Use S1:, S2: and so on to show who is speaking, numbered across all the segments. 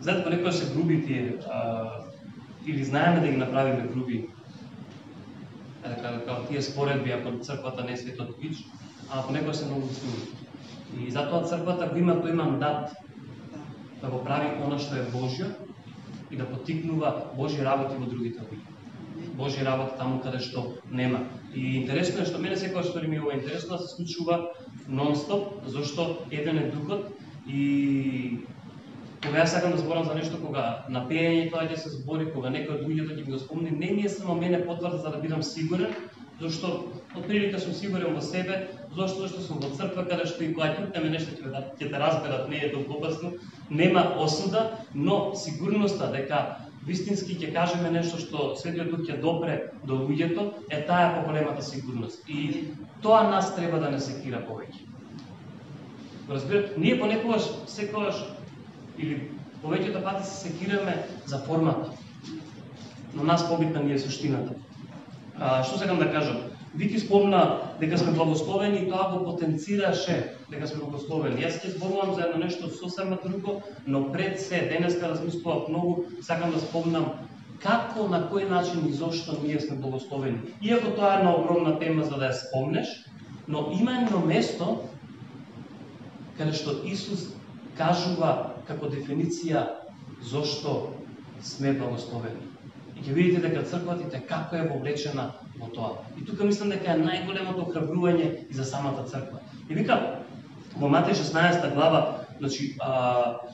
S1: Знаете, понекогаш се груби тие, или знаеме да ги направиме груби, како тие споредби, ако црквата не е светот бич, а понекогаш се многу црни. И затоа црквата го има тој мандат да го прави она што е Божјо и да поттикнува Божји работи во другите луѓе. Божји работи таму каде што нема. И интересно е што мене секогаш што ми е ова интересно да се случува нон-стоп, зашто еден е духот и кога јас сакам да зборам за нешто, кога на пеење тоа ќе се збори, кога некој од луѓето ќе ми го спомни, не ми е само мене потврда за да бидам сигурен, зашто од прилика сум сигурен во себе, зашто сум во црква каде што и кога ќутнеме нешто ќе те разберат, не е толку опасно, нема осуда, но сигурноста дека вистински ќе кажеме нешто што Светиот Дух ќе допре до луѓето, е таа поголемата сигурност. И тоа нас треба да не секира повеќе. Разбирате, ние понекогаш секогаш или повеќето пати се секираме за формата. Но нас побитна ни е суштината. Што сакам да кажам? Вики спомна дека сме благословени и тоа го потенцираше дека сме благословени. Јас ќе зборувам за едно нешто сосема друго, но пред се денеска размислував многу, сакам да спомнам како, на кој начин и зошто ние сме благословени. Иако тоа е една огромна тема за да ја спомнеш, но има едно место каде што Исус кажува како дефиниција зошто сме благословени. И ќе видите дека црквата како е вовлечена во тоа. И тука мислам дека е најголемото охрабрување и за самата црква. И вика во Матеј 16 глава, значи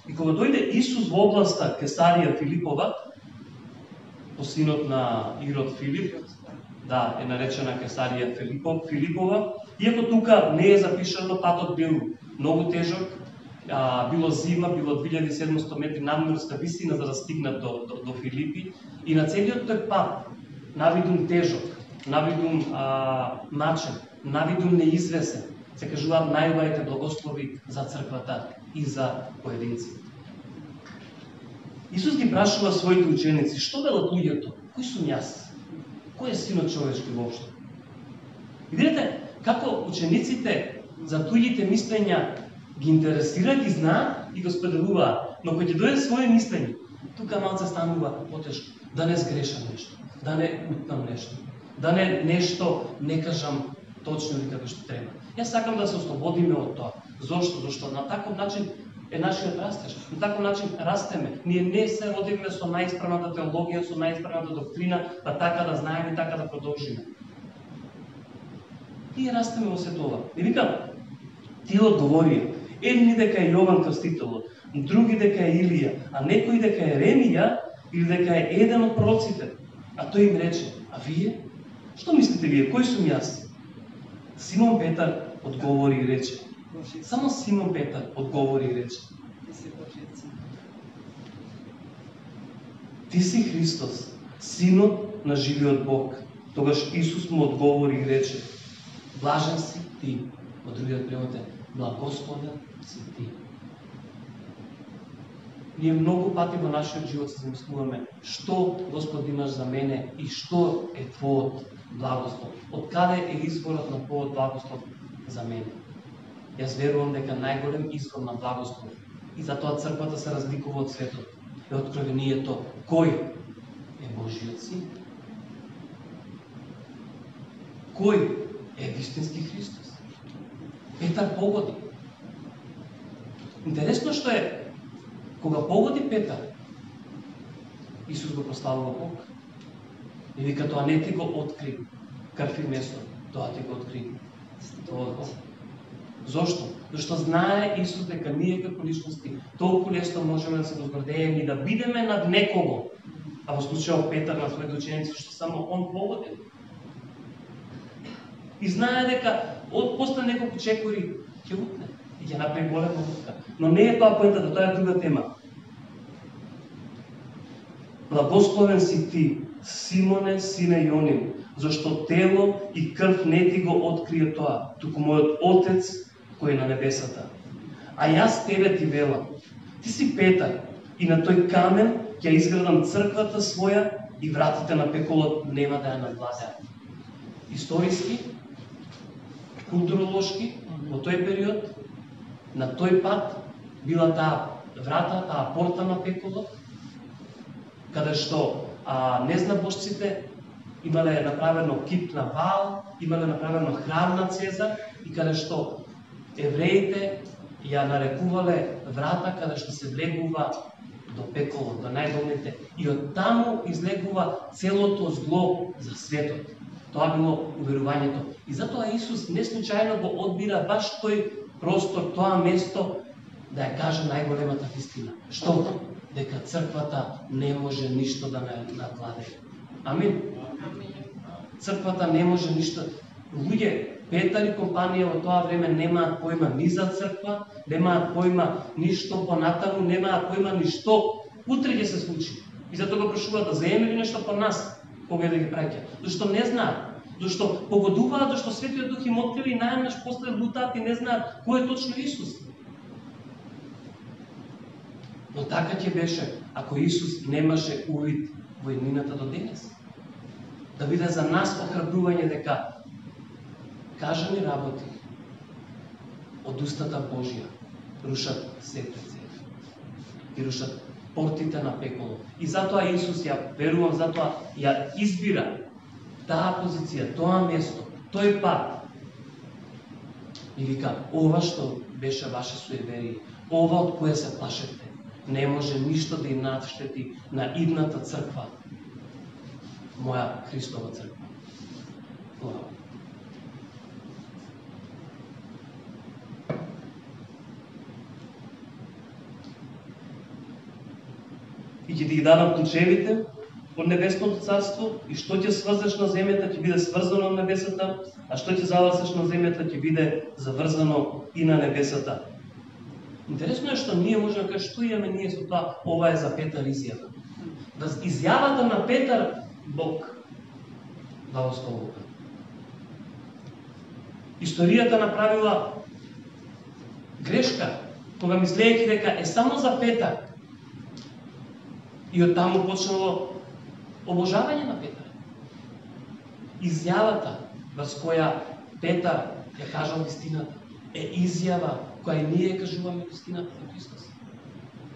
S1: и кога дојде Исус во областа Кесарија Филипова, по синот на Ирод Филип, да, е наречена Кесарија Филипова, иако тука не е запишано, патот бил многу тежок, било зима, било 2700 метри надморска висина за да стигнат до Филипи, и на целиот тој пат, навидум тежок, навидум мачен, навидум неизвесен, се кажуваат најубавите благослови за црквата и за поединците. Исус ги прашува своите ученици, што велат луѓето? Кој сум јас? Кој е синот човечки воопшто? И видите како учениците за туѓите мислења ги интересираат, ги знаат и го споделуваат, но кога ќе дојде своје мислење, тука малце станува потешко, да не сгрешам нешто, да не утнам нешто, да не нешто не кажам точно или како што треба. Јас сакам да се ослободиме од тоа. Зошто? Зашто на таков начин е нашиот растеж. На таков начин растеме. Ние не се родиме со најисправната теологија, со најисправната доктрина, па така да знаеме и така да продолжиме. Ние растеме во сето ова. И викам, тие одговорија, едни дека е Јован Крстителот, други дека е Илија, а некои дека е Еремија или дека е еден од пророците. А тој им рече, а вие? Што мислите вие? Кој сум јас? Симон Петар одговори и рече. Само Симон Петар одговори и рече. Ти си Христос, Синот на живиот Бог. Тогаш Исус му одговори и рече. Блажен си ти. Во другиот превод е благословен си ти. Ние многу пати во нашиот живот се замислуваме што Господ имаш за мене и што е твојот благослов. Од каде е изворот на твојот благослов за мене? Јас верувам дека најголем извор на благослов и затоа црквата се разликува од светот е откровението кој е Божиот син. Кој е вистински Христос? Петар погоди. Интересно што е, кога погоди Петар, Исус го прославува Бог. И вика, тоа не ти го откри крв и месо, тоа ти го откри тоа од Бог. Зошто? Зашто знае Исус дека ние како личности толку лесно можеме да се возгордееме и да бидеме над некого. А во случајот Петар на своите ученици, што само он погоди. И знае дека после неколку чекори ќе утне и ќе направи голема утка. Но не е тоа поентата, тоа е друга тема. Благословен си ти, Симоне, сине Јонин, зашто тело и крв не ти го открие тоа, туку мојот Отец кој е на небесата. А јас тебе ти велам, ти си Петар и на тој камен ќе изградам црквата своја и вратите на пеколот нема да ја надвладеат. Историски, културолошки, во тој период, на тој пат била таа врата, таа порта на пеколот, каде што незнабожците имале направено кип на Ваал, имале направено храм на Цезар и каде што евреите ја нарекувале врата каде што се влегува до пеколот, до најдолните. И од таму излегува целото зло за светот. Тоа било уверувањето. И затоа Исус не случајно го одбира баш тој простор, тоа место да ја каже најголемата вистина. Што? Дека црквата не може ништо да надвладе. Амин. Црквата не може ништо. Луѓе, Петар и компанија во тоа време немаат појма ни за црква, немаат појма ништо понатаму, немаат појма ништо утре ќе се случи. И затоа го прашуваат да заеме ли нешто по нас, кога да ги праќа. Зашто не знаат, зашто погодуваат, зашто Светиот Дух им открива и најнаш после лутаат и не знаат кој е точно Исус. Но така ќе беше ако Исус немаше увид во иднината до денес. Да биде за нас охрабрување дека кажани работи од устата Божја рушат сете цели и рушат портите на пеколот. И затоа Исус, ја верувам, затоа ја избира таа позиција, тоа место, тој пат. И вика, ова што беше ваше суеверие, ова од кое се плашете, не може ништо да им надштети на идната црква, моја Христова црква. Слава. И ќе ти ги дадам ключевите од небесното царство, и што ќе сврзаш на земјата ќе биде сврзано на небесата, а што ќе заврзаш на земјата ќе биде заврзано и на небесата. Интересно е што ние можеме да кажеме што имаме ние со тоа, ова е за Петар изјава. Да изјавата на Петар Бог благословува. Историјата направила грешка, кога мислејќи дека е само за Петар. И од таму почнало обожавање на Петар. Изјавата врз која Петар ја кажал вистината е изјава која и ние кажуваме вистината за Христос.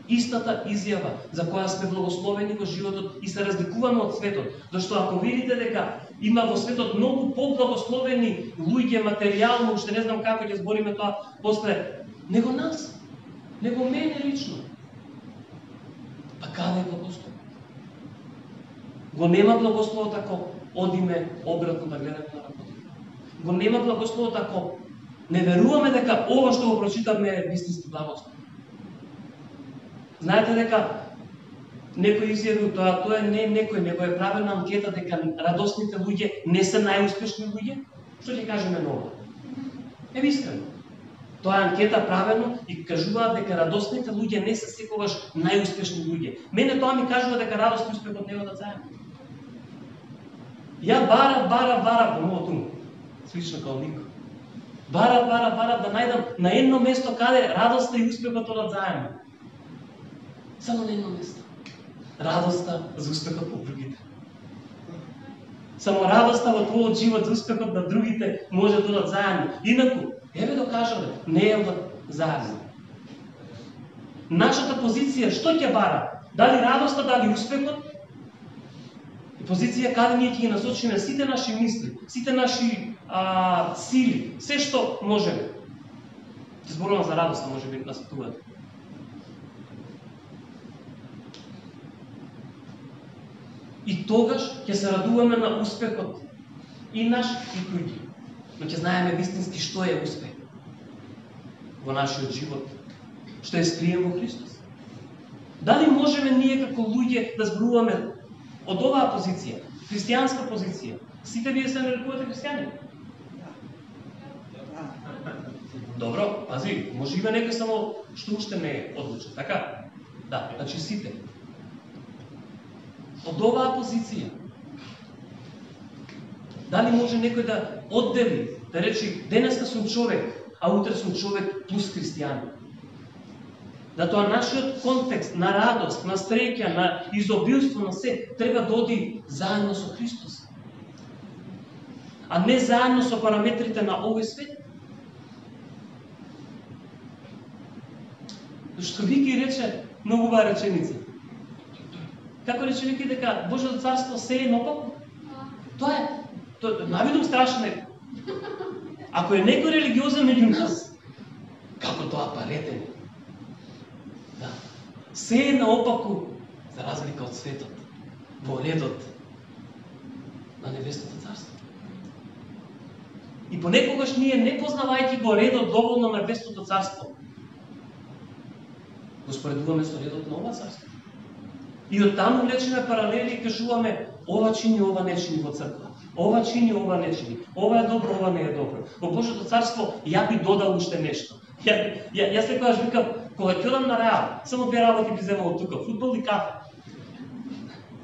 S1: Истата изјава за која сме благословени во животот и се разликуваме од светот. Зашто ако видите дека има во светот многу поблагословени луѓе материјално, уште не знам како ќе збориме тоа после, него нас, него мене лично. Па каде е благослов? Го нема благословот ако одиме обратно да гледаме на работите. Го нема благословот ако не веруваме дека ова што го прочитаме е вистински благослов. Знаете дека некој изјавил тоа не некој, него е правена анкета дека радосните луѓе не се најуспешни луѓе. Што ќе кажеме на ова? Е искрено. Тоа е анкета правено и кажуваат дека радосните луѓе не се секогаш најуспешни луѓе. Мене тоа ми кажува дека радост и успехот не одат заедно. Ја бара по мојот ум, слично као никој. Бара да најдам на едно место каде радоста и успехот одат заедно. Само на едно место. Радоста за успехот на другите. Само радоста во твојот живот за успехот на другите може да одат заедно. Инаку, еве докажале, не е одат заедно. Нашата позиција што ќе бара? Дали радоста, дали успехот? И позиција каде ние ќе ги насочиме сите наши мисли, сите наши сили, се што можеме. Ќе зборувам за радоста, може би насетувате. И тогаш ќе се радуваме на успехот и наш и други. Но ќе знаеме вистински што е успех во нашиот живот, што е скриен во Христос. Дали можеме ние како луѓе да зборуваме од оваа позиција, христијанска позиција? Сите вие се нарекувате христијани? Добро, пази, може има некој само што уште не е одлучен, така? Да, значи сите. Од оваа позиција. Дали може некој да оддели, да речи, денеска сум човек, а утре сум човек плюс христијани? Да тоа нашиот контекст на радост, на среќа, на изобилство, на се, треба да оди заедно со Христос. А не заедно со параметрите на овој свет. Што Вики рече многу убава реченица. Како рече Вики дека Божјото царство сее наопаку? Тоа е навидум страшно е. Ако е некој религиозен меѓу нас, како тоа парете ми? Да. Сее наопаку, за разлика од светот, во редот на небесното царство. И понекогаш ние, не познавајќи го редот доволно на небесното царство, го споредуваме со редот на ова царство. И од таму влечеме паралели и кажуваме, ова чини, ова не чини во црква. Ова чини, ова не чини. Ова е добро, ова не е добро. Во Божјото царство ја би додал уште нешто. Јас секогаш викам, кога ќе одам на Реал, само две работи би земал од тука, фудбал и кафе.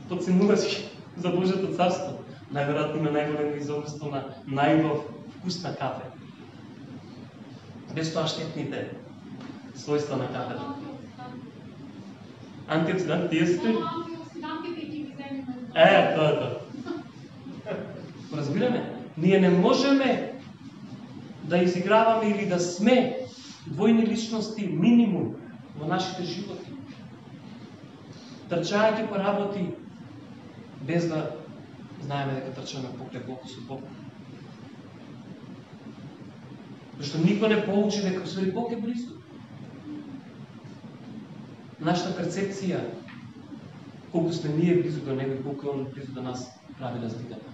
S1: Подценуваш за Божјото царство. Најверојатно има најголемо изобилство на најубав вкусна кафе. Без тоа штетните својства на кафето. Антиоксидант, тие сте?
S2: Антиоксидантите ги земиме.
S1: Тоа. Разбираме? Ние не можеме да изиграваме или да сме двојни личности минимум во нашите животи. Трчајќи по работи без да знаеме дека трчаме покрај Бог со Бог. Зашто никој не поучи дека усвари Бог е близо. Нашата перцепција, колку сме ние близо до Него и колку е Он близо до нас, прави разликата.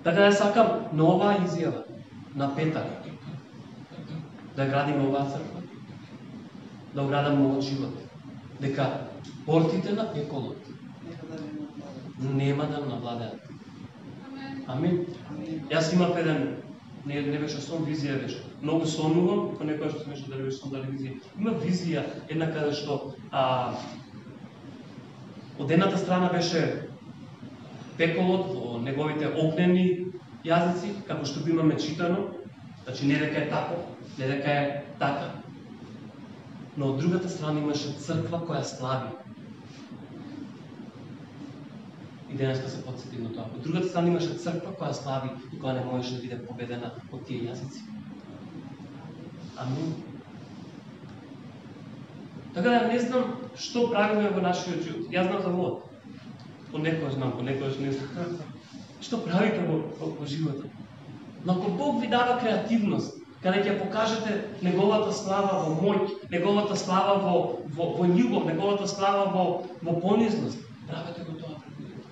S1: Така да сакам на оваа изјава, на Петар, да градиме оваа црква, да градам овој живот, дека портите на пеколот нема да навладеат. Амин. Јас имав еден, не беше сон, визија беше. Многу сонувам, понекогаш што смешно дали беше сон, дали визија. Има визија, една каде што од едната страна беше пеколот во неговите огнени јазици, како што го имаме читано, значи не дека е тако, не дека е така, но од другата страна имаше црква која слави. И денеска се подсетим на тоа. Од другата страна имаше црква која слави и која не можеше да биде победена од тие јазици. Амин. Така да не знам што правиме во нашиот живот. Јас знам за мојот. Понекогаш знам, понекогаш не знам. Што правите во животот? Но ако Бог ви дава креативност, каде ќе покажете Неговата слава во моќ, Неговата слава во љубов, Неговата слава во понизност, правете го тоа пред луѓето.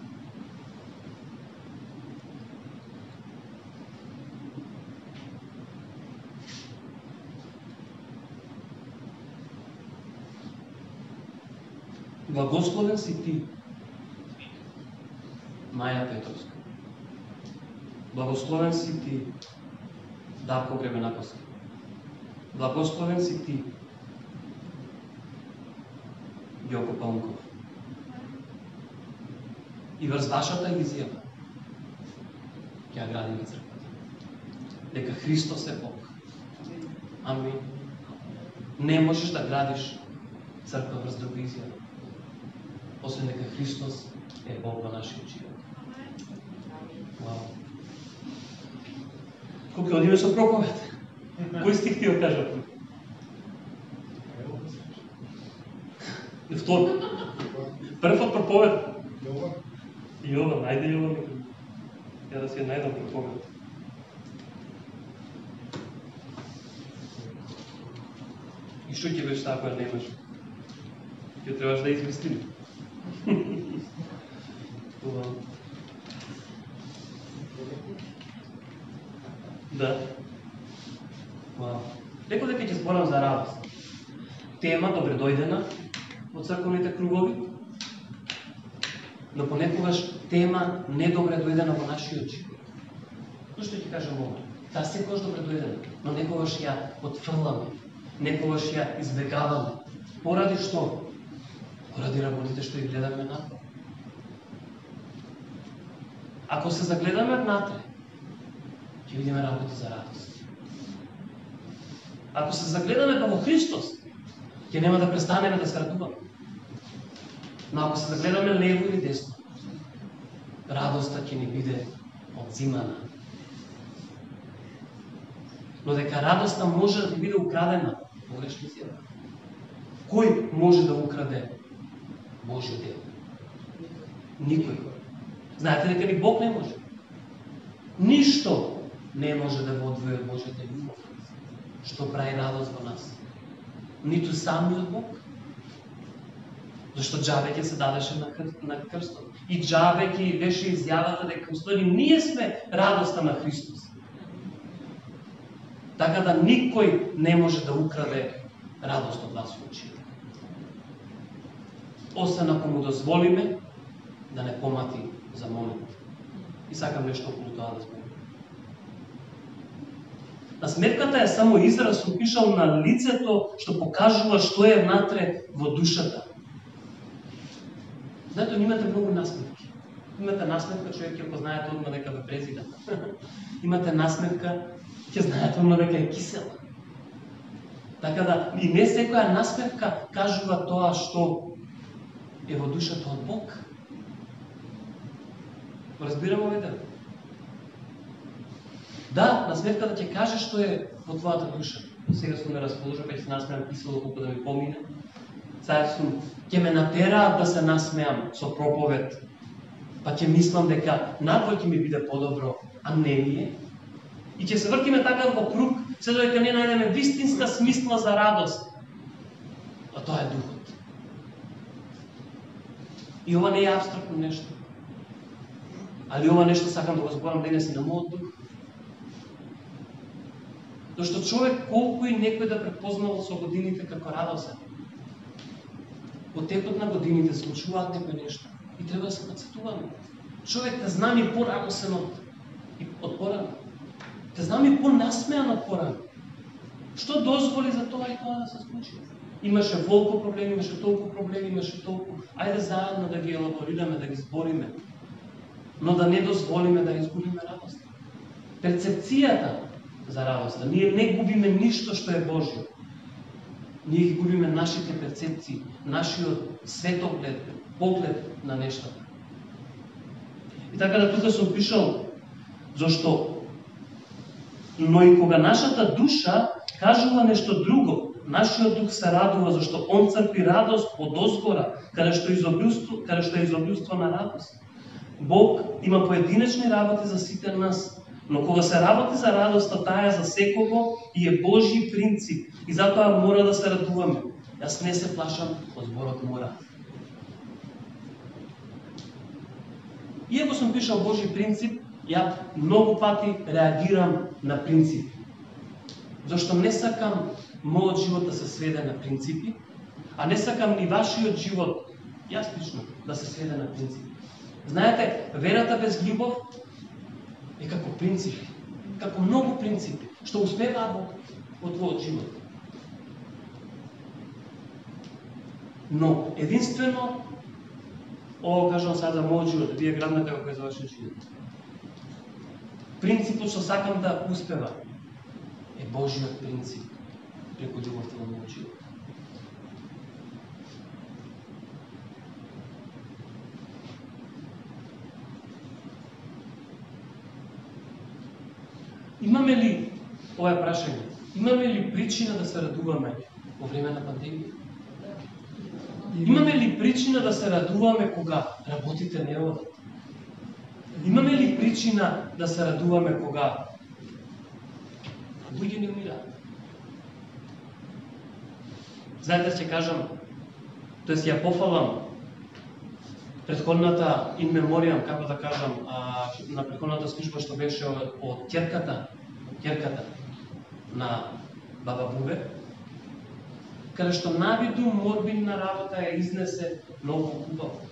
S1: Благословен си ти, Маја Петровска. Благословен си ти, Дарко Гребенаковски. Благословен си ти, Јоко Паунков. И врз вашата изјава ќе ја градиме црквата. Дека Христос е Бог. Амин. Не можеш да градиш црква врз друга изјава, освен дека Христос е Бог во нашиот живот. Вау. Колку одиме со проповед? Кој стих ти го кажа? Втор. Првот проповед. Јован, ајде Јован. Ја да си ја најдам проповед. И што ќе беше таа која немаш? Ќе требаш да измислим. Да. Леко дека ќе зборам за радост. Тема добредојдена во црковните кругови, но понекогаш тема недобредојдена во нашиот живот. Што ќе кажам ова? Таа секогаш добредојдена, но некогаш ја отфрламе, некогаш ја избегаваме. Поради што? Поради работите што ги гледаме напред. Ако се загледаме внатре, ќе видиме работи за радост. Ако се загледаме во Христос, ќе нема да престанеме да се радуваме. Но ако се загледаме лево или десно, радоста ќе ни биде одзимана. Но дека радоста може да ти биде украдена, погрешно си. Кој може да украде Божјо дело? Никој. Знаете дека ни Бог не може. Ништо не може да го одвои од Божјата љубов, што прави радост во нас. Ниту самиот Бог. Зашто џабе ќе се дадеше на крстот. И џабе ќе беше изјавата дека уствари ние сме радоста на Христос. Така да никој не може да украде радост од вас во очите. Освен ако му дозволиме да не помати за момент. И сакам нешто околу тоа да зборам. Насмевката е само израз опишал на лицето што покажува што е внатре во душата. Знаете, имате многу насмевки. Имате насмевка, човек ќе познаете одма дека ве презира. Имате насмевка, ќе знаете одма дека е кисела. Така да, и не секоја насмевка кажува тоа што е во душата од Бог. Разбираме овој дел? Да, насмевката ќе каже што е во твојата душа. Сега сум ме расположил, ќе се насмеам кисело колку да ми помине. Сега сум, ќе ме натераат да се насмеам со проповед, па ќе мислам дека надвор ќе ми биде подобро, а не ми е. И ќе се вртиме така во круг, се додека не најдеме вистинска смисла за радост. А тоа е духот. И ова не е абстрактно нешто. Али ова нешто сакам да го зборам денес и на мојот дух. Зашто човек колку и некој да препознавал со годините како радосен. Во текот на годините случуваат некои нешта и треба да се подсетуваме. Човек те знаме порадосен од порано. Те знаме понасмеан од порано. Што дозволи за тоа и тоа да се случи? Имаше волку проблеми, имаше толку проблеми, имаше толку. Ајде заедно да ги елаборираме, да ги збориме. Но да не дозволиме да изгубиме радост. Перцепцијата за радоста. Ние не губиме ништо што е Божјо. Ние ги губиме нашите перцепции, нашиот светоглед, поглед на нештата. И така да тука сум пишал, зашто но и кога нашата душа кажува нешто друго, нашиот дух се радува, зашто он црпи радост од озгора, каде што е изобилство на радост. Бог има поединечни работи за сите нас, но кога се работи за радоста, таа е за секого и е Божји принцип. И затоа мора да се радуваме. Јас не се плашам од зборот мора. Иако сум пишал Божји принцип, ја многу пати реагирам на принципи. Зашто не сакам мојот живот да се сведе на принципи, а не сакам ни вашиот живот, јас лично, да се сведе на принципи. Знаете, верата без љубов е како принципи, како многу принципи, што успеваат во твојот живот. Но, единствено, ово кажам сега за мојот живот, вие грабнете како е за вашиот живот. Принципот што сакам да успева е Божјиот принцип преку љубовта на мојот живот. Имаме ли, ова е прашање, имаме ли причина да се радуваме во време на пандемија? Имаме ли причина да се радуваме кога работите не одат? Имаме ли причина да се радуваме кога луѓе не умираат? Знаете, ќе кажам, тоест ја пофалам претходната in memoriam, како да кажам, на претходната служба што беше од ќерката на баба Бубе, каде што навиду морбинна работа ја изнесе многу хубаво.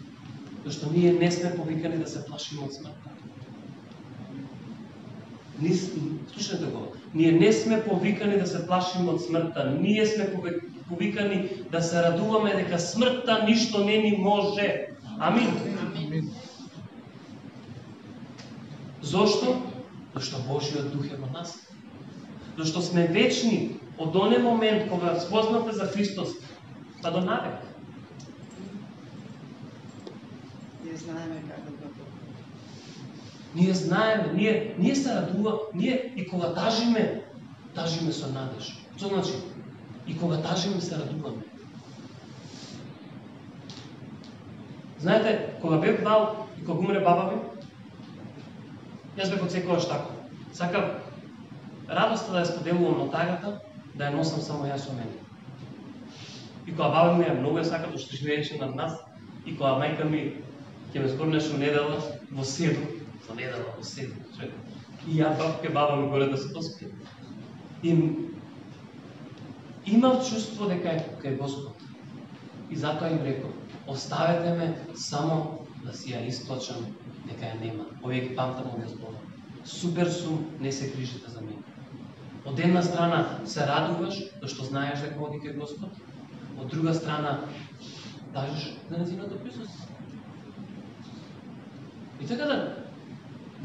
S1: Зашто ние не сме повикани да се плашиме од смртта. Слушайте го, ние не сме повикани да се плашиме од смртта, ние сме повикани да се радуваме дека смртта ништо не ни може. Амин. Зошто? Зашто Божјиот дух е во нас. Зашто сме вечни од онен момент кога спознате за Христос, па до навек.
S3: Ние знаеме како да го.
S1: Ние знаеме, ние се радуваме, ние и кога тажиме, тажиме со надеж. Што значи? И кога тажиме се радуваме. Знаете, кога бев мал и кога умре баба ми, јас бев отсекуваш тако. Сакав радоста да ја споделувам на тагата, да ја носам само јас со мене. И кога баба ми ја многу ја сака, што живееше над нас, и кога мајка ми ќе ме скорнеше во недела во седу, и ја бабке баба ми горе да се поспие. И имав чувство дека е кај Господ. И затоа им реков, оставете ме само да си ја исплачам, дека ја нема. Овие ги памтам овие зборови. Супер сум, не се грижите за мене. Од една страна се радуваш, зашто знаеш дека оди кај Господ, од друга страна тажиш за неговото присуство. И така да,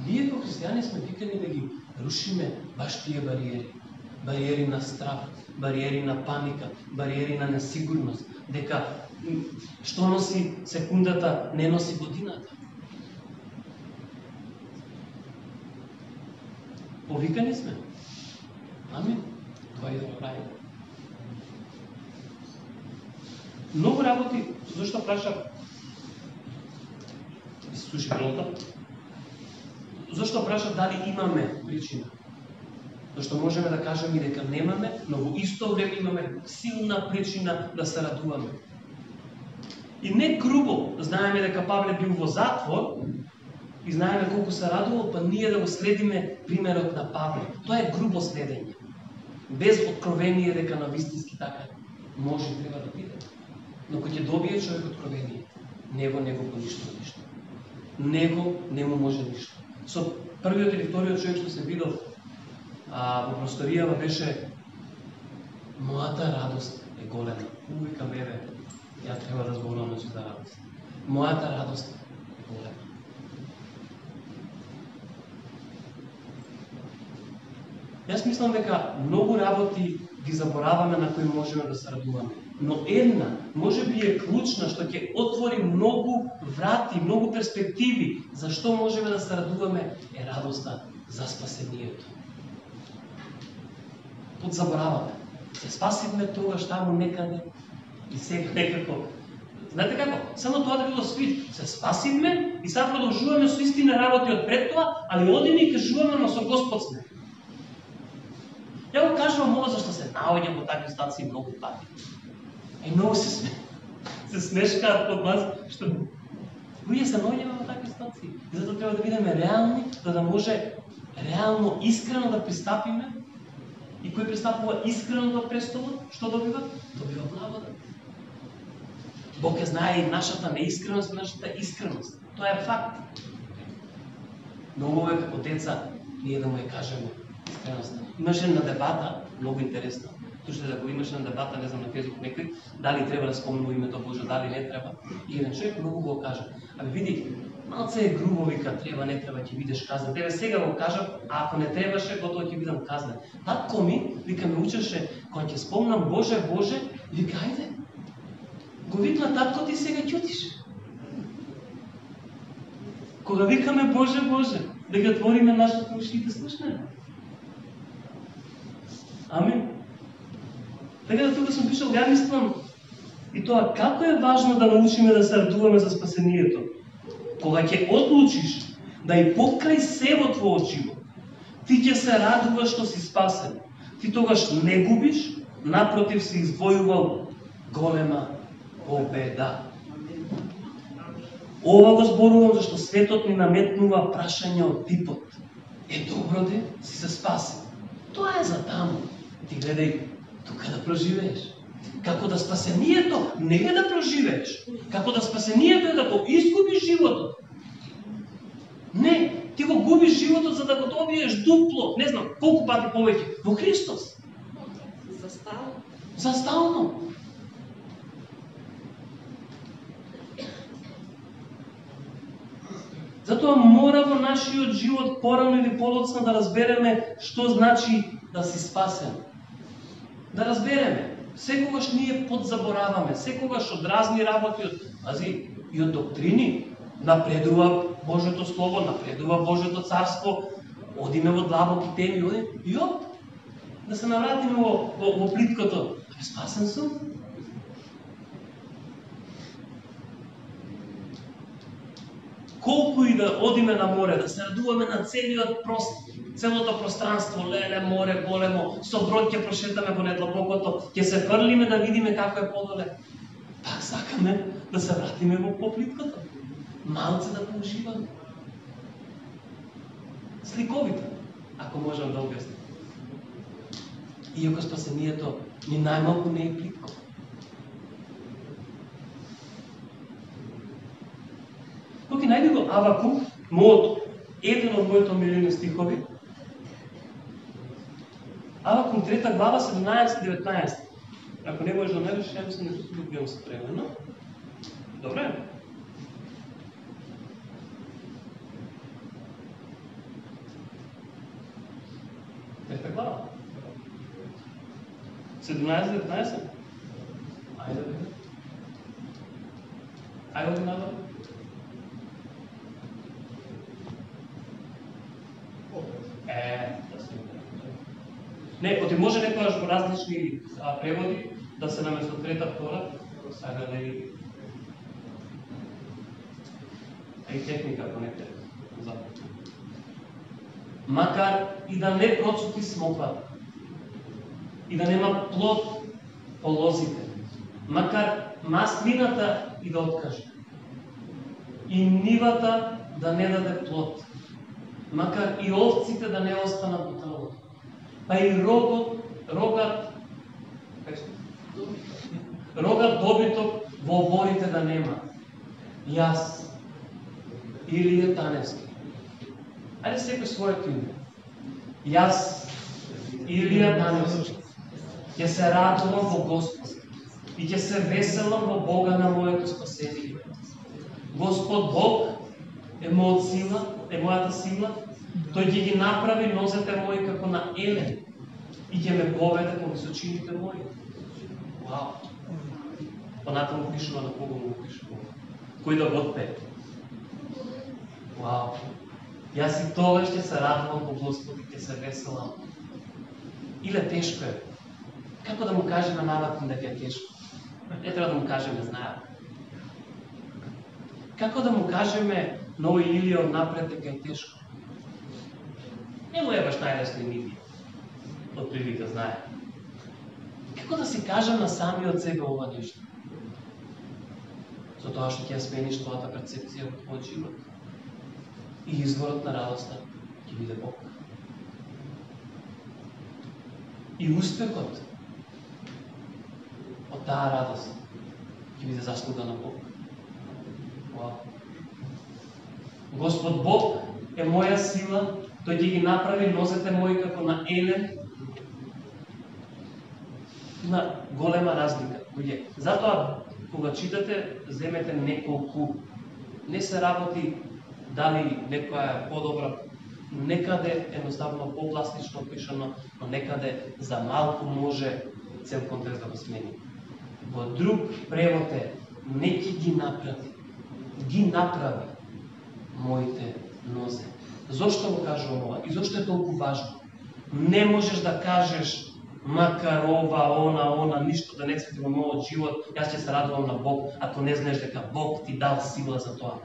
S1: ние како христијани сме викани да ги рушиме баш тие бариери. Бариери на страх, бариери на паника, бариери на несигурност, дека што носи секундата, не носи годината. Повикани сме. Амин. Това и да правим. Многу работи, зашто прашав, слушай прилата, зашто прашав дали имаме причина? Зашто можеме да кажеме и дека немаме, но во исто време имаме силна причина да се радуваме. И не грубо знаеме дека Павле бил во затвор и знаеме колку се радувал, па ние да го следиме примерот на Павле. Тоа е грубо следење. Без откровение дека на вистински така може и треба да биде. Но кога ќе добие човек откровение, него не го поништо ништо. Него не му може ништо. Со првиот или вториот човек што се видел во просторијава беше мојата радост е голема. Увека бебе, ја треба да зборувам за радост. Мојата радост е голема. Јас мислам дека многу работи ги забораваме на кои можеме да се радуваме. Но една, може би е клучна, што ќе отвори многу врати, многу перспективи за што можеме да се радуваме, е радоста за спасението. Подзабораваме. Се спасивме тогаш таму некаде и сега некако. Знаете како? Само тоа да било свит. Се спасивме и сега продолжуваме со истина работи од пред тоа, али одиме и кажуваме, но со Господ сме. Ја го кажувам ова зашто се наоѓам во такви стации многу пати. И многу се смешкаат под нас, што ние се наоѓаме во такви стации. И затоа треба да бидеме реални, за да може реално, искрено да пристапиме. И кој пристапува искрено до престолот, што добива? Добива благодат. Бог ја знае и нашата неискреност, и нашата искреност. Тоа е факт. Но ова е како деца, ние да му ја кажеме искреноста. Имаше една дебата, многу интересна. Слушате да го имаше на дебата, не знам на Facebook некој, дали треба да спомнува името Божјо, дали не треба. И еден човек многу го кажа. Абе види, малце е грубо, вика, треба, не треба, ќе бидеш казнен. Тебе сега го кажам, а ако не требаше, готово ќе бидам казнен. Татко ми, вика, ме учеше, кога ќе спомнам Боже, Боже, вика, ајде. Го викна татко, ти сега ќутиш. Кога викаме Боже, Боже, да ги отвориме нашите уши и да слушнеме. Амин. Така да тука сум пишал, ја мислам, и тоа како е важно да научиме да се радуваме за спасението. Кога ќе одлучиш да и покрај се во твојот живот, ти ќе се радуваш што си спасен. Ти тогаш не губиш, напротив си извојувал голема победа. Ова го зборувам зашто светот ни наметнува прашање од типот. Е добро де, си се спасен. Тоа е за таму. Ти гледај тука да проживееш. Како да спасението не е да проживееш. Како да спасението е да го изгубиш животот. Не, ти го губиш животот за да го добиеш дупло, не знам, колку пати повеќе, во Христос. За стално. Затоа мора во нашиот живот порано или подоцна да разбереме што значи да си спасен. Да разбереме. Секогаш ние подзабораваме, секогаш од разни работи, и од доктрини, напредува Божјото Слово, напредува Божјото Царство, одиме во длабоки теми, и да се навратиме во плиткото. Спасен сум. Колку и да одиме на море, да се радуваме на целото пространство, леле, море, големо, со брод ќе прошетаме во недлабокото, ќе се фрлиме да видиме како е подоле. Пак сакаме да се вратиме во плиткото. Малце да поуживаме. Сликовито, ако можам да објаснам. Иако спасението ни најмалку не е плитко. Тук најди го Авакук, еден од моите омилени стихови. Авакук 3 глава 17-19. Ако не можеш да најдеш, ја мислам да се добијам спремено. Добре? Трета глава. 17-19. Ајде бе. Ајде од надолу. Не, оти може некојаш во различни преводи да се наместо трета, втора, сега да и техника понекаде. Макар и да не процути смоквата, и да нема плод по лозите, макар маслината и да откаже, и нивата да не даде плод, макар и овците да не останат во трвото, па и рогат добиток во оборите да нема. Јас, Илија Таневски. Ајде секој своето име. Јас, Илија Таневски, ќе се радувам во Господ и ќе се веселам во Бога на моето спасение. Господ Бог е мојата сила, тој ќе ги направи нозете мои како на елен и ќе ме поведе по височините мои. Вау! Понатаму пишува на кого му пишува. Кој да го отпее. Вау! Јас и тогаш ќе се радувам во Господ и ќе се веселам. Иле тешко е. Како да му кажеме на Авакук дека е тешко? Не треба да му кажеме, знаеме. Како да му кажеме на овој Илија однапред дека е тешко? Не му е баш најлесно нити. Од прилика знае. Како да си кажем на самиот себе ова нешто? Затоа што ќе ја смениш твојата перцепција од живот. И изворот на радоста ќе биде Бог. И успехот од таа радост ќе биде заслуга на Бог. Вау. Господ Бог е моја сила, тој ќе ги направи нозете мои како на елен. Има голема разлика. Затоа, кога читате, земете неколку. Не се работи дали некоја е подобра, некаде едноставно попластично пишано, но некаде за малку може цел контекст да го смени. Во друг превод е не ќе ги направи моите нозе. Зошто го кажувам ова? И зошто е толку важно? Не можеш да кажеш макар ова, она, ништо да не цвети во мојот живот, јас ќе се радувам на Бог, ако не знаеш дека Бог ти дал сила за тоа.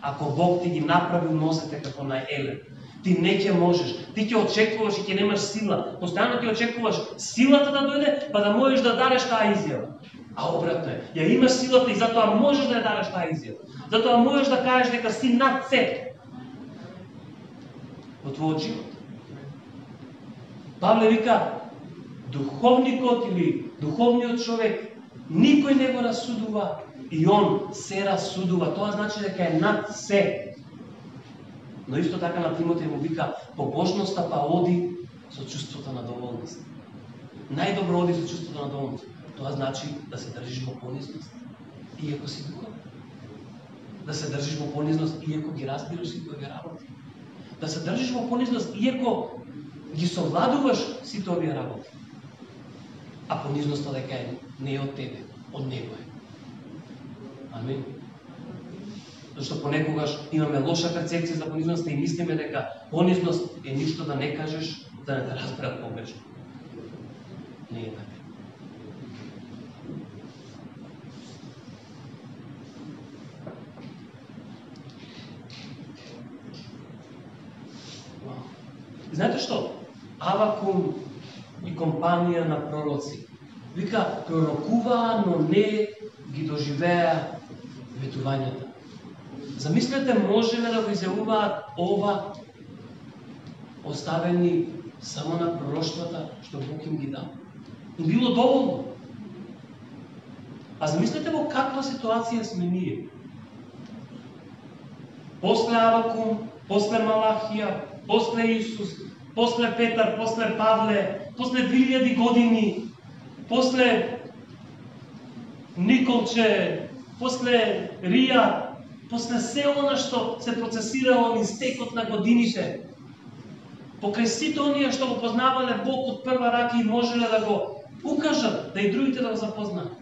S1: Ако Бог ти ги направи нозете како на елен, ти не ќе можеш, ти ќе очекуваш и ќе немаш сила. Постојано ќе очекуваш силата да дојде, па да можеш да дадеш таа изјава. А обратно е, ја имаш силата и затоа можеш да ја дадеш таа изјава. Затоа можеш да кажеш дека си над се во твојот живот. Павле вика, духовникот или духовниот човек никој не го расудува и он се расудува. Тоа значи дека е над се. Но исто така на Тимотеј му вика, побожноста па оди со чувството на доволност. Најдобро оди со чувството на доволност. Тоа значи да се држиш во понизност, иако си духовен. Да се држиш во понизност, иако ги разбираш сите овие работи. Да се држиш во понизност, иако ги совладуваш сите овие работи. А понизноста дека не е од тебе, од него е. Амин. Зашто понекогаш имаме лоша перцепција за понизноста и мислиме дека понизност е ништо да не кажеш, да не те разберат погрешно. Не е така. Знаете што? Авакум и компанија на пророци. Вика, пророкуваа, но не ги доживеа ветувањата. Замислете, можеле да го изјавуваат ова, оставени само на пророштвата што Бог им ги дал. И било доволно. А замислете во каква ситуација сме ние. После Авакум, после Малахија, после Исус, после Петар, после Павле, после 2000 години, после Николче, после Рија, после се она што се процесирало низ текот на годините, покрај сите оние што го познавале Бог од прва рака и можеле да го укажат, да и другите да го запознаат.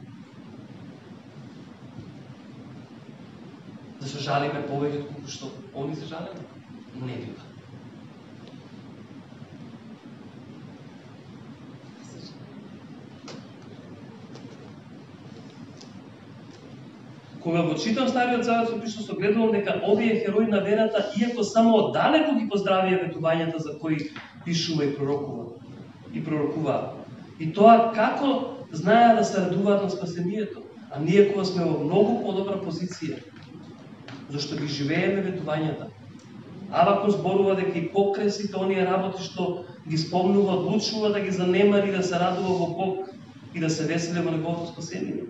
S1: Да се жалиме повеќе колку што они се жалеле? Не бива. Кога го читам Стариот Завет, обично се гледувам дека овие херои на верата, иако само оддалеку ги поздравија ветувањата за кои пишува и пророкува. И тоа како знаеа да се радуваат на спасението, а ние кога сме во многу подобра позиција, зашто ги живееме ветувањата. Авакум зборува дека и покрај сите оние работи што ги спомнува, одлучува да ги занемари, да се радува во Бог и да се веселе во неговото спасение.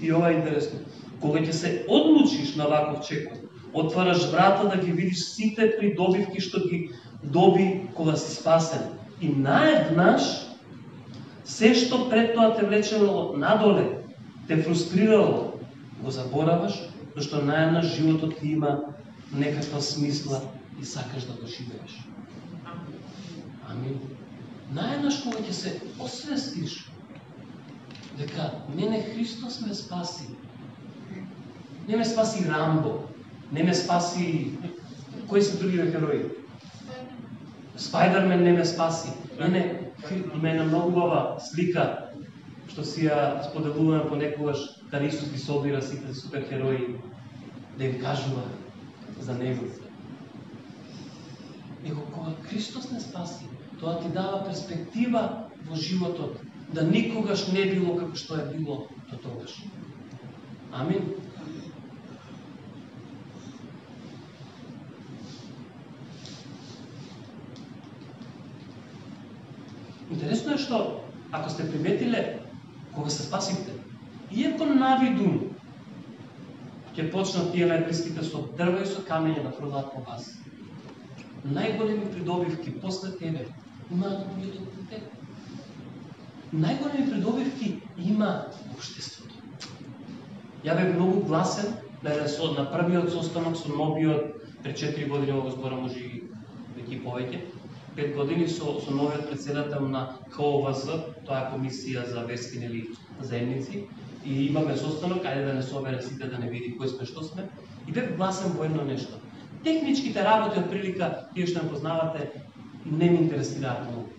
S1: И ова е интересно. Кога ќе се одлучиш на ваков чекор, отвараш врата да ги видиш сите придобивки што ги доби кога си спасен. И наеднаш, се што пред тоа те влечело надоле, те фрустрирало, го забораваш, зашто наеднаш животот ти има некаква смисла и сакаш да го живееш. Амин. Наеднаш кога ќе се освестиш дека мене Христос ме спаси. Не ме спаси Рамбо, не ме спаси... Кои се другиве херои? Спайдермен не ме спаси. Има една многу убава слика, што си ја споделуваме понекогаш, каде Исус ги собира сите суперхерои да им кажува за Него. Него кога Христос не спаси, тоа ти дава перспектива во животот, да никогаш не било како што е било до тогаш. Амин. Интересно е што, ако сте приметиле, кога се спасите, иако навидум ќе почнат тие најблиските со дрва и со камења да фрлаат по вас, најголеми придобивки после тебе имаат луѓето околу тебе. Најголеми придобивки има општеството. Ја бев многу гласен на првиот состанок со новиот, пред 4 години во збора, може и веќе повеќе, 5 години со новиот председател на КОВЗ, тоа е Комисија за верски или заедници, и имаме состанок, ајде да не собере сите, да не види кои сме, што сме, и бев гласен во едно нешто. Техничките работи од прилика, тие што не познавате, не ми интересираат многу.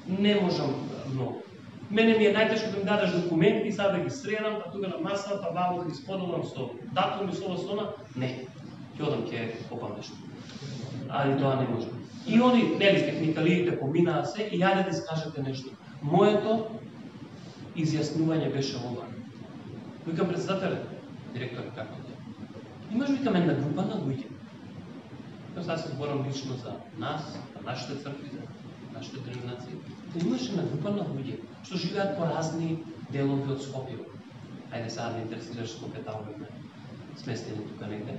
S1: Не можам многу. Мене ми е најтешко да ми дадеш документи, сега да ги средам, па тука на масата, ваво да ги споделам со датум и со ова. Не. Ќе одам ќе копам нешто. Али тоа не може. И они, нели, техникалиите поминаа се и јаде да искажете нешто. Моето изјаснување беше ова. Викам председателе, директор, како да? Имаш, викам, една група на луѓе. Сега се зборам лично за нас, за нашите цркви, за нашите деноминации. Да имаш една група на луѓе што живеат по разни делови од Скопје. Ајде сега да интересираш Скопје, тamo бевме сместени тука негде,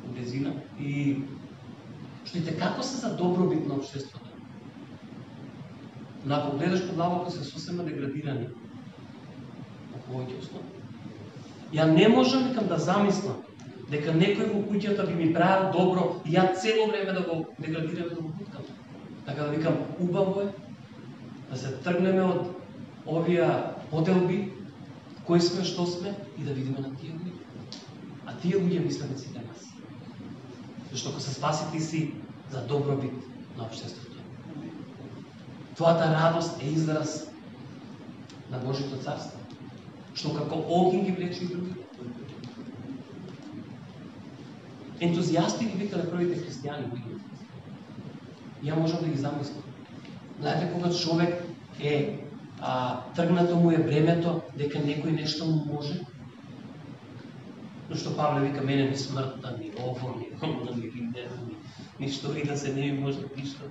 S1: од близина. И што и како се за добробит на општеството. Но ако гледаш подлабоко, се сосема деградирани по повеќе основи. Ја не можам, викам, да замислам дека некој во куќата би ми правил добро и ја цело време да го деградираме, да го буткам. Така да викам, убаво е да се тргнеме од овие поделби, кои сме, што сме, и да видиме на тие луѓе. А тие луѓе мислеме сите нас. Зашто ако се спаси, ти си за добробит на општеството. Твојата радост е израз на Божјото царство, што како огин ги влече и другите. Ентузијасти ги викале првите христијани. Ја можам да ги замислам. Знаете, кога човек е тргнато му е бремето дека некој нешто му може, но што Павле вика, мене ни смртта, ни ово, ни оно, ни ридено, ни што и да се не ми може ништо.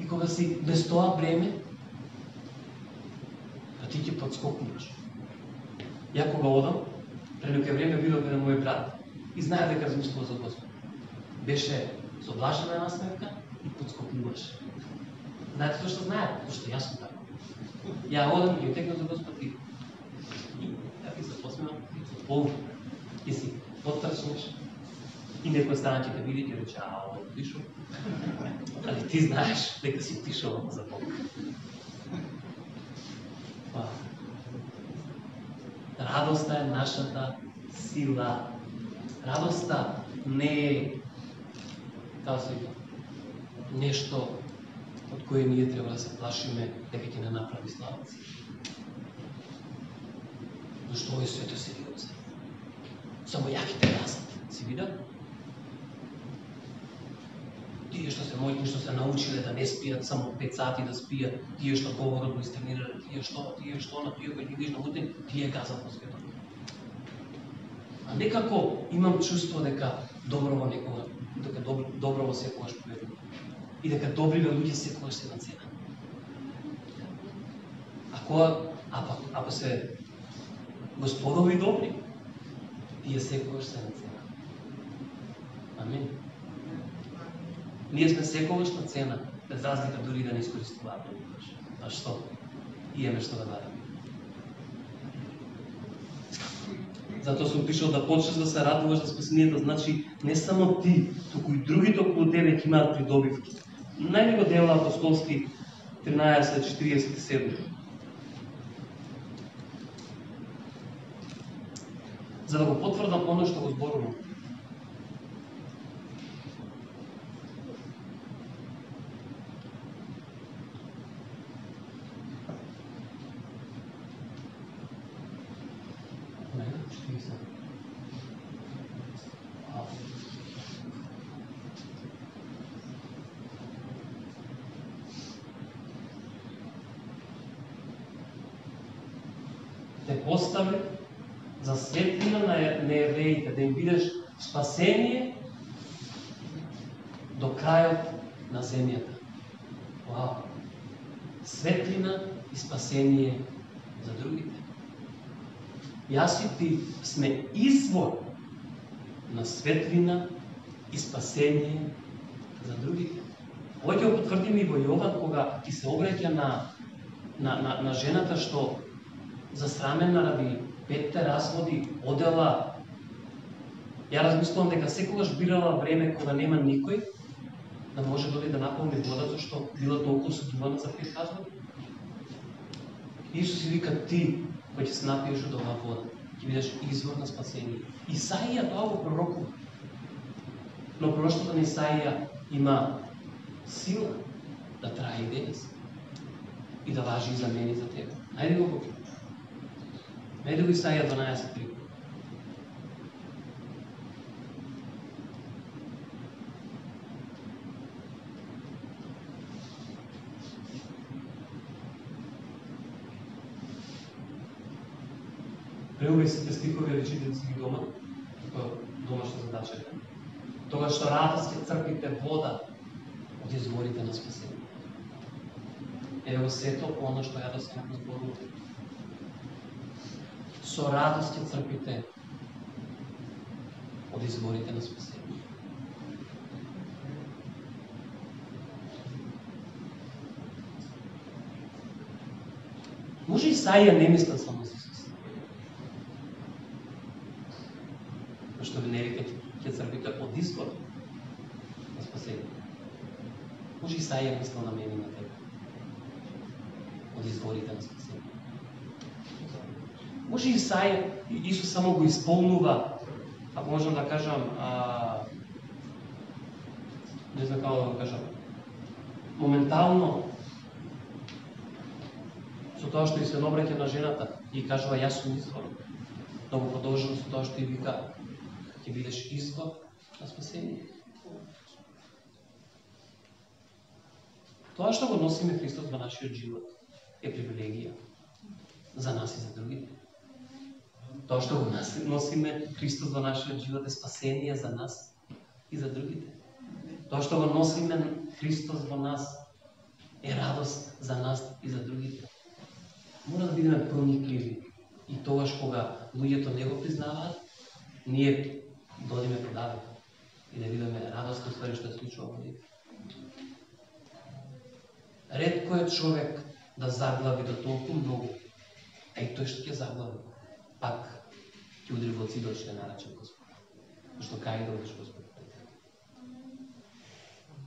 S1: И кога си без тоа бреме, па ти ќе подскокнуваш. Ја кога одам, пред некој време видов еден мој брат и знае дека размислува за Господ. Беше со блажена насмевка и подскокнуваше. Знаете тоа што знае? Тоа што јас сум така. Ја одам и ги отекнам за Господ и така се посмевам и се полу. И си потрчнеш и некој стане ќе те види и ќе рече, ова е отишол. Али ти знаеш дека си отишол за Бог. Радоста е нашата сила. Радоста не е нешто од кое ние треба да се плашиме дека ќе не направи славаци. Зашто овој свет е сериозен. Само јаките газат. Си видел? Тие што се мојни, што се научиле да не спијат само 5 сати да спијат, тие што говорат го истренирале, тие што на тие кои ги видиш на утре, тие газат по светот. А некако имам чувство дека доброво некога, дека доброво секогаш победува. И дека добриве луѓе секогаш се на цена. Ако се господови добри, тие секогаш се на цена. Амин. Ние сме секогаш на цена, без разлика дори да не искористуваме. А што? Имаме што да дадеме. Затоа сум пишал да почнеш да се радуваш за спасението, значи не само ти, туку и другите околу тебе ќе имаат придобивки. Најди го дела апостолски 13:47. За да го потврдам оно што го зборувам. Те постави за светлина на евреите, да им бидеш спасение до крајот на земјата. Вау! Светлина и спасение за другите. Јас и ти сме извор на светлина и спасение за другите. Ова ќе го потврдиме и во Јован, кога ти се обраќа на жената што засрамена ради 5 разводи, одела. Ја размислувам дека секогаш бирала време кога нема никој, да може дојде да наполни вода, зашто била толку осудувана за 5 разводи. Исус си вика, ти кој ќе се напиеш од оваа вода, ќе бидеш извор на спасение. Исаија тоа го пророкува. Но пророштото на Исаија има сила да трае и денес и да важи и за мене и за тебе. Најди го Бог. Најди го Исаија 12:3. Преубај сите стихови, речите си ги дома, домашна задача. Тогаш што радост ќе црпите вода од изворите на спасение. Ево сето оно што ја да се зборува. Со радост ќе црпите од изворите на спасение. Може Исаија не мисля само за Исус. Што ви не вика ќе црпите од извор на спасение. Може Исаија мисля на мене и на тебе. Од изворите на спасение. Може Исаија, Исус само го исполнува, ако можам да кажам, не знам како да го кажам, моментално тоа што и се обраќа на жената и кажува јас сум извор. Но го продолжува со тоа што и вика ќе бидеш извор на спасение. Тоа што го носиме Христос во нашиот живот е привилегија за нас и за другите. Тоа што го носиме Христос во нашиот живот е спасение за нас и за другите. Тоа што го носиме Христос во нас е радост за нас и за другите. Мора да бидеме проникливи и тогаш кога луѓето не го признаваат, ние додиме подаве и да видиме радост од ствари што се случува во нив. Ретко е човек да заглави до толку многу, а и тој што ќе заглави, пак ќе удри во цидот што е наречен Господ. Зашто кај да одиш Господ?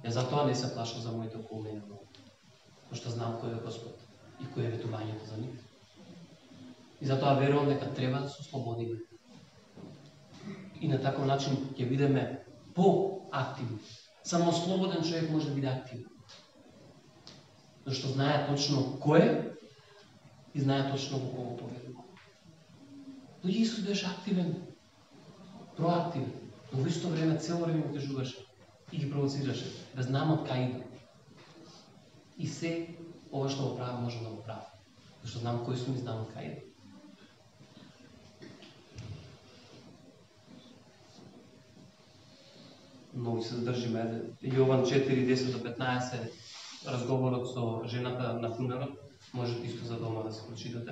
S1: Затоа не се плашам за моите околу мене многу, зашто знам кој е Господ и кој е ветувањето за нив. И затоа верувам дека треба да се ослободиме. И на таков начин ќе бидеме по-активни. Само ослободен човек може да биде активен. Зашто знае точно кој е и знае точно во кого поверува. Но Исус беше активен, проактивен, но во исто време цело време го кажуваше и ги провоцираше, да знам од кај идам. И се ова што го правам може да го правам. Зашто знам кој сум и знам од кај идам. Многу се задржиме. Јован 4:10-15 разговорот со жената на фунерот, можете исто за дома да се прочитате.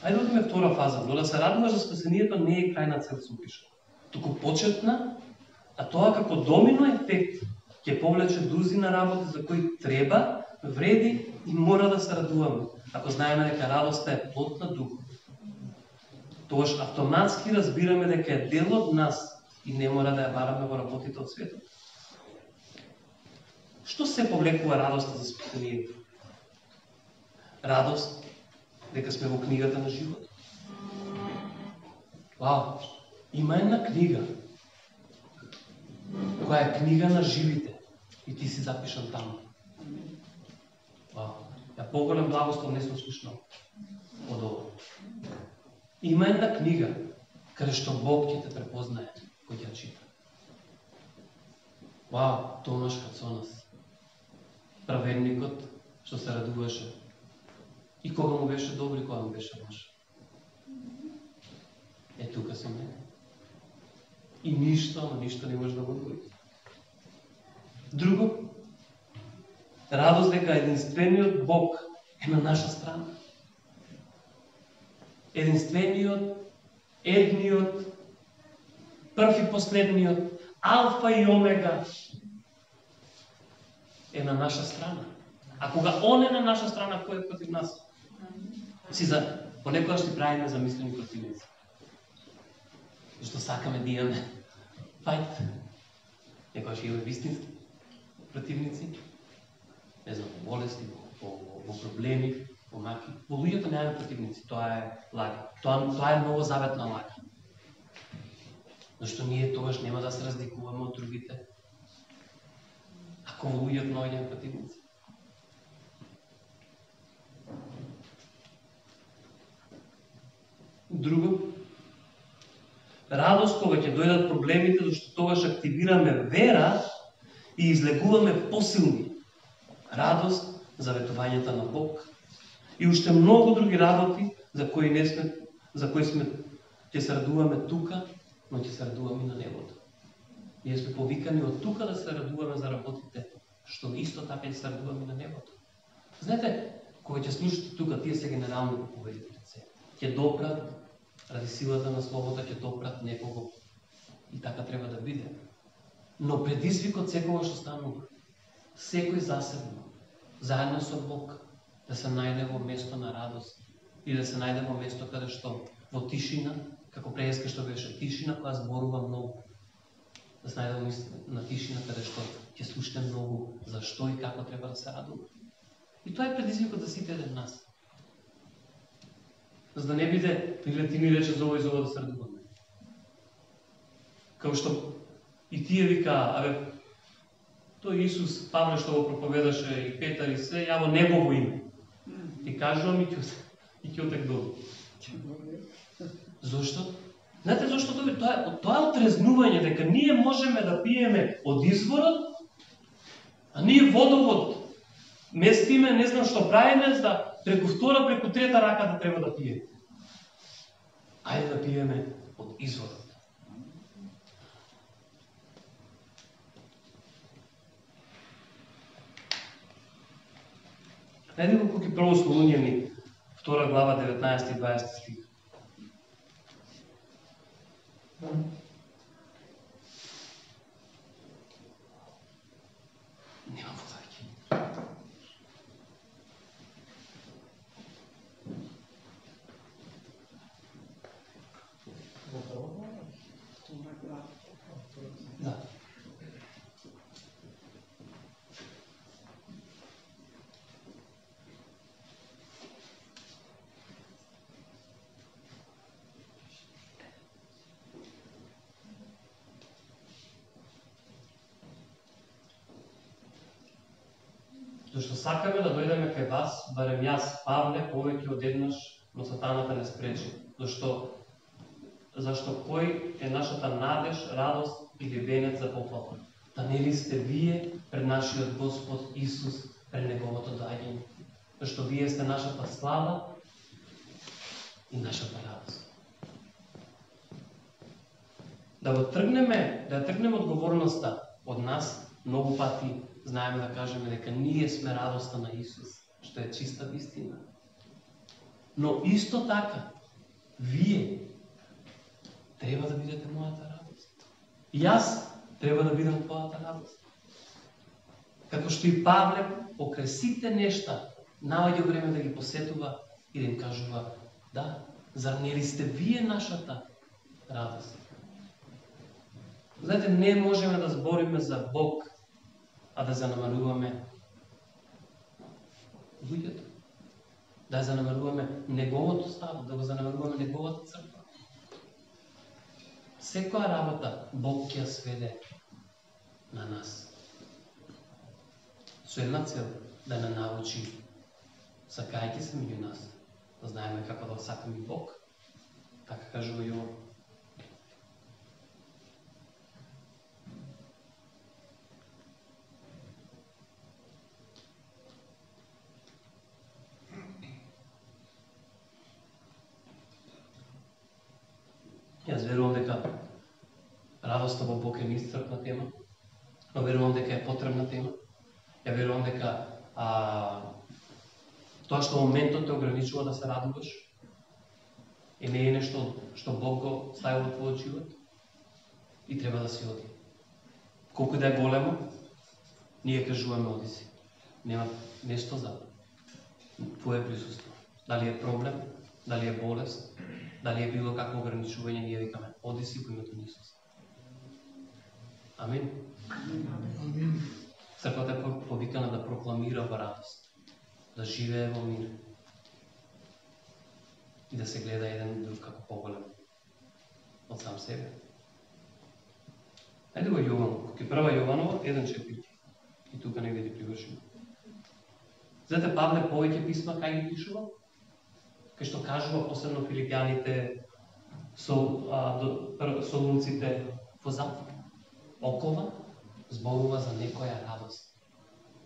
S1: Ајде да одиме втора фаза, но да се радуваш за спасението не е крајна цел се пише. Туку почетна, а тоа како домино ефект ќе повлече дузина работи за кои треба, вреди и мора да се радуваме. Ако знаеме дека радоста е плод на дух, тогаш автоматски разбираме дека е дел од нас и не мора да ја бараме во работите од светот. Што се повлекува радоста за спасението? Радост дека сме во книгата на живот. Вау! Има една книга, која е книга на живите и ти си запишан таму. Вау! Ја поголем благослов не сум слушнал од ово. Има една книга каде што Бог ќе те препознае кој ќе ја чита. Вау! Томаш Кацонас. Праведникот што се радуваше и кога му беше добро и кога му беше лош. Е тука сум мене. И ништо не може да го одвои. Друго, радост дека единствениот Бог е на наша страна. Единствениот, едниот, прв и последниот, алфа и омега е на наша страна. А кога Он е на наша страна, кој е против нас? Понекогаш си правиме замислени противници. Зашто сакаме да имаме фајт. Некогаш имаме вистински противници. Не знам, во болести, во проблеми, во маки. Во луѓето немаме противници, тоа е лага. Тоа е новозаветна лага. Зашто ние тогаш нема да се разликуваме од другите. Ако во луѓето наоѓаме противници. Друго, радост кога ќе дојдат проблемите, зашто тогаш активираме вера и излегуваме посилни. Радост за ветувањата на Бог и уште многу други работи за кои ќе се радуваме тука, но ќе се радуваме и на небото. Ние сме повикани од тука да се радуваме за работите, што исто така ќе се радуваме на небото. Знаете, кога ќе слушате тука, тие се генерални проповедите, ќе допрат ради силата на словото, ќе допрат некого и така треба да биде. Но предизвикот секогаш останува. Секој засебно, заедно со Бог, да се најде во место на радост и да се најде во место каде што во тишина, како преска што беше тишина која зборува многу. Да се најде на тишина каде што ќе слушате многу зашто и како треба да се радува. И тоа е предизвикот за сите еден нас. За да не биде, ти ми рече за ова и за ова да се радуваме. Као што и тие вика, Тој Исус, Павле што го проповедаше и Петар и се, ја во негово име. Ти кажувам и ќе отек Зошто? Знаете зашто тоа е отрезнување, дека ние можеме да пиеме од изворот, а ние водовод местиме, не знам што правиме, за да преку втора, преку трета рака да треба да пиеме. Ајде да пиеме од изворот. Најде го кој прво Солуњани, 2 глава, 19 и 20 стих. Нема водаки. Да. Зашто сакаме да дојдеме кај вас, барем јас, Павле, повеќе од еднаш, но сатаната не спречи. Зашто кој е нашата надеж, радост или венец за пофала? Да не ли сте вие пред нашиот Господ Исус пред неговото доаѓање? Зашто вие сте нашата слава и нашата радост. Да ја тргнеме одговорноста од нас, многу пати знаеме да кажеме дека ние сме радоста на Исус, што е чиста вистина. Но исто така, вие треба да бидете мојата радост. И јас треба да бидам твојата радост. Како што и Павле покрај сите нешта наоѓа време да ги посетува и да им кажува: да, зар не ли сте вие нашата радост? Знаете, не можеме да збориме за Бог, а да занемаруваме луѓето. Да занемаруваме неговото ставо, да го занемаруваме неговата црква. Секоја работа Бог ќе ја сведе на нас. Со една цел, да не научи, сакајќи се меѓу нас, да знаеме како да сакаме и Бог, така кажува Јован. Јас верувам дека радоста во Бог е неисцрпна тема, но верувам дека е потребна тема. Ја верувам дека тоа што моментот те ограничува да се радуваш и не е нешто што Бог го стави во твојот живот и треба да си оди. Колку да е големо, ние кажуваме оди си. Нема нешто за твое присуство. Дали е проблем, дали е болест, дали е било какво ограничување, ние викаме оди си во името на Исус. Амин. Црквата е повикана да прокламира во радост, да живее во мир и да се гледа еден друг како поголем од сам себе. Ајде во Јован, ке прва Јованова 1:4. И тука негде ги привршиме. Знаете, Павле повеќе писма кај ги пишува? Кај што кажува посебно филипјаните, солунците, возат окова, зборува за некоја радост,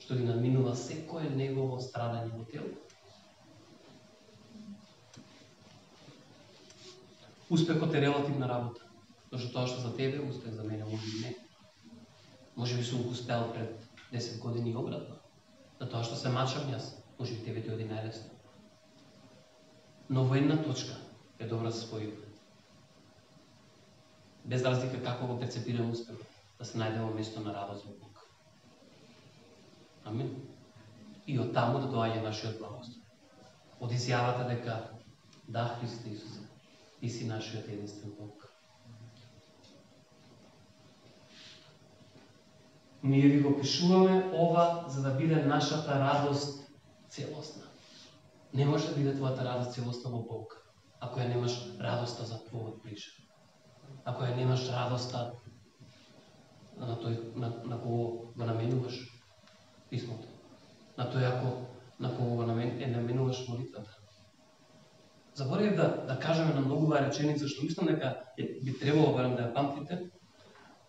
S1: што ги надминува секое негово страдање во тело. Успехот е релативна работа, зашто тоа што за тебе успех, за мене може и не. Може би сум успел пред 10 години и обратно. За тоа што се мачам јас, може би тебе ти оди најлесно. Но во една точка е добра да се спојува. Без разлика како го перцепирам успехот, да се најде во место на радост во Бог. Амин. И од таму да доаѓа нашиот благослов. Од изјавата дека да, Христе Исусе, ти си нашиот единствен Бог. Ние ви го пишуваме ова за да биде нашата радост целосна. Не може да биде твојата радост целосна во Бог, ако ја немаш радоста за твојот ближен. Ако ја немаш радоста на тој на кого го наменуваш писмото. На тој на кого го наменуваш молитвата. Заборавив да кажеме на многува реченица што мислам дека би требало барем да ја памтите.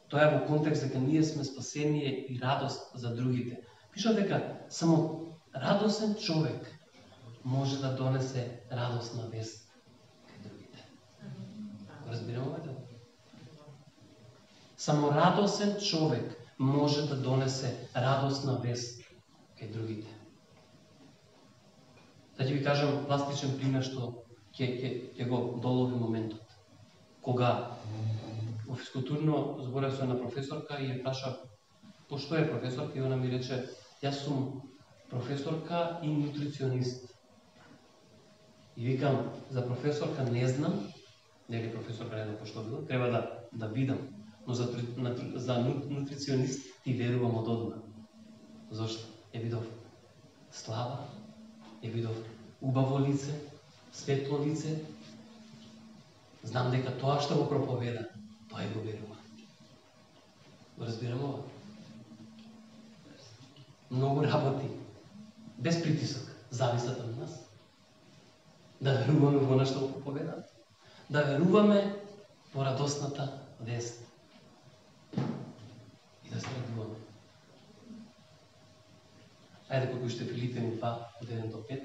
S1: Тоа е во контекст дека ние сме спасение и радост за другите. Пиша дека само радосен човек може да донесе радосна вест кај другите. Разбираме ли? Само радосен човек може да донесе радосна вест кај другите. Да ќе ви кажам пластичен пример што ќе го долови моментот. Кога во физкултурно зборев со една професорка и ја праша пошто е професорка и она ми рече јас сум професорка и нутриционист. И викам за професорка не знам, нели професорка не знам пошто била, треба да видам, но за нутриционист ти верувам од одма. Зошто? Ја видов слава, ја видов убаво лице, светло лице. Знам дека тоа што го проповеда, тоа и го верува. Разбираме ова? Многу работи, без притисок, зависат од нас. Да веруваме во она што го проповеда. Да веруваме во радосната вест. И да се радуваме. Ајде како уште Филипени 2, од 1 до 5,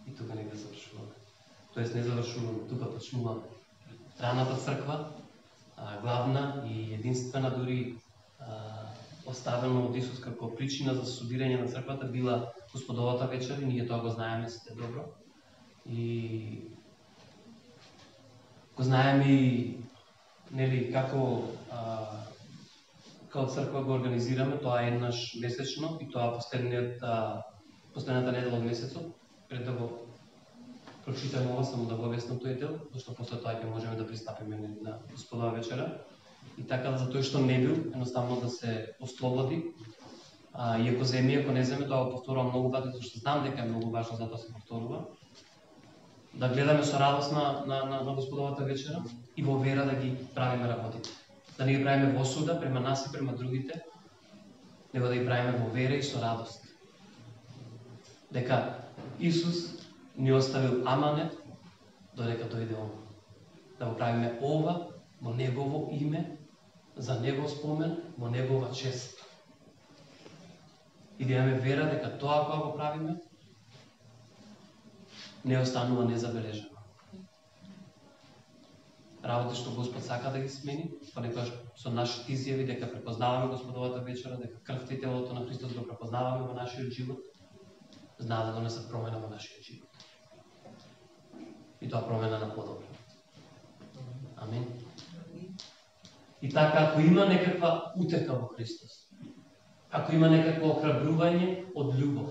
S1: и тука нека завршуваме. Тоест не завршуваме, тука почнуваме. Раната црква, главна и единствена, дури оставено од Исус како причина за судирање на црквата била Господовата вечер, и ние тоа го знаеме сите добро. И го знаеме и нели како црква го организираме тоа еднаш месечно, и тоа последната недела од месецот, пред да го прочитаме ова, само да го објаснам тој дел, зашто после тоа ќе можеме да пристапиме на Господова вечера. И така за тој што не бил, едноставно да се ослободи. И ако земи, ако не земи, тоа го повторувам многу пати, зашто знам дека е многу важно, затоа се повторува. Да гледаме со радост на Господовата вечера и во вера да ги правиме работите. Да не ги правиме во суда према нас и према другите, него да ги правиме во вера и со радост. Дека Исус ни оставил аманет додека дојде Он. Да го правиме ова во Негово име, за Негов спомен, во Негова чест. И да имаме вера дека тоа кога го правиме, не останува незабележано. Работи што Господ сака да ги смени, понекогаш со нашите изјави дека препознаваме Господовата вечера, дека крвта и телото на Христос го препознаваме во нашиот живот, знае да донесат промена во нашиот живот. И тоа промена на подобро. Амин. И така, ако има некаква утека во Христос, ако има некакво охрабрување од љубов,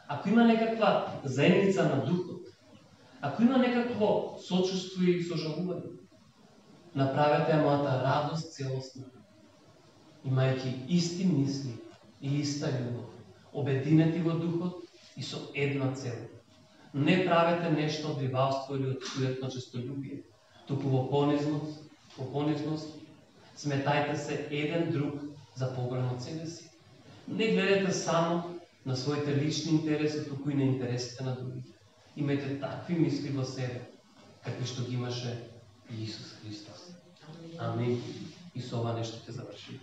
S1: ако има некаква заедница на духот, ако има некакво сочувство и сожалување, направете мојата радост целосна, имајќи исти мисли и иста љубов, обединети во духот и со една цел. Не правете нешто од ривалство или од суетно честолюбие, туку во понизност, сметајте се еден друг за поголем од себе си. Не гледате само на своите лични интереси, туку и на интересите на другите. Имајте такви мисли во себе, какви што ги имаше Исус Христос. Амин. И со ова нешто ќе завршиме.